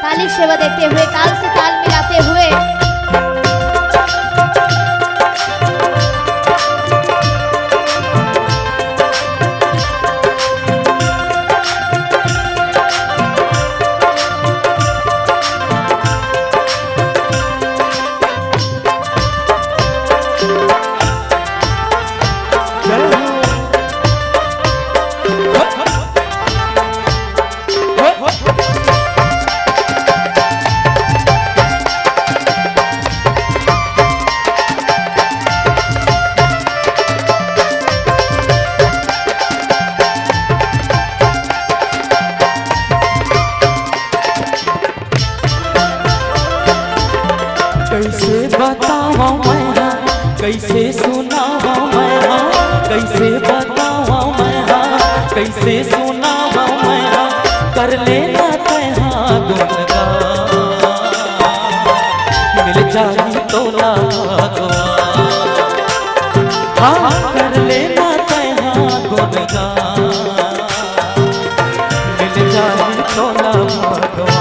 ताली सेवा देते हुए, ताल से ताल मिलाते हुए कैसे बतावा मैं, कैसे सुनावा मैं, कैसे बतावा मैं, कैसे सुनावा मैं, कर लेना तैहा गुनगान, मिल जाई तोला भगवान। हाँ कर लेना तैहा गुनगान, मिल जाई तोला भगवान।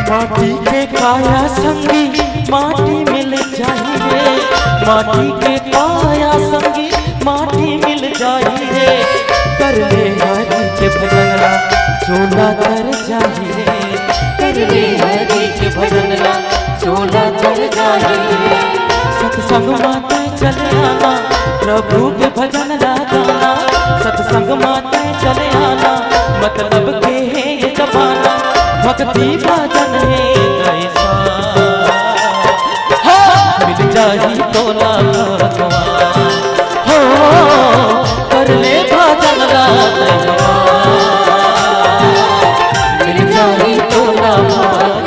माटी के काया संगी माटी मिल जाइए, माटी के काया संगी माटी मिल जाइए, कर ले हरि के भजनला चोला तर जाइए, कर ले हरि के भजनला चोला तर जाइए। सत्संग माते चले आना, प्रभु के भजन गाना, सत्संग माते चले आना, मतलब के है ये जमाना, भक्ति भजन है कैसा, मिल जाही तोला भगवान, हो कर ले भजन गाना, मिल जाही तोला भगवान।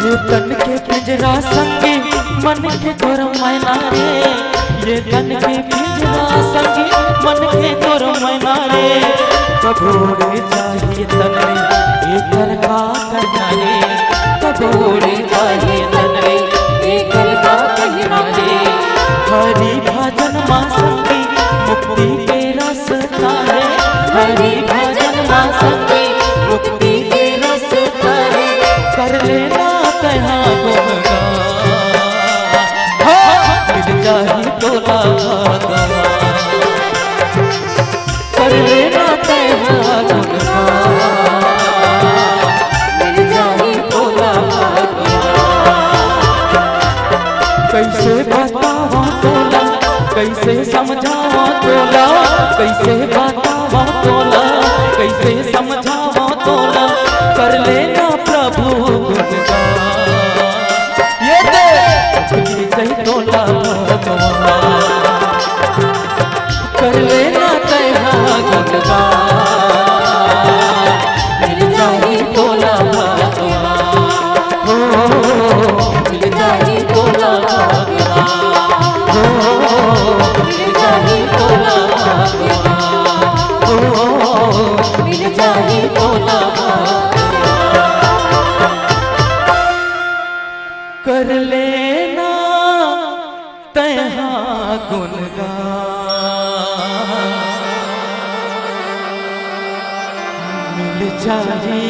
ये तन के पिंजरा संगी मन के तोर मैना रे, ये तन के पिंजरा संगी मन के तोर मैना रे, कबोड़े चाहिए तन रे एक का कहना रे, कबोड़े चाहिए तन रे एक का कहना रे, हरि भजन मां संगी मुक्ति के रास्ता है, हरि भजन मां संगी मुक्ति के रास्ता है, कर लेना तैहा गुनगान, मिल जाही तोला भगवान, कर लेना तैहा गुनगान, मिल जाही तोला भगवान। कैसे बतावा तोला, कैसे समझावा तोला, कैसे बतावा तोला, कैसे समझावा तोला, कर लेना प्रभु गुनगान। ये दे मिल जाही तोला भाग्यवा ओ मिल जाही तोला भाग्यवा कर लेना तैहा गुनगान मिल जाही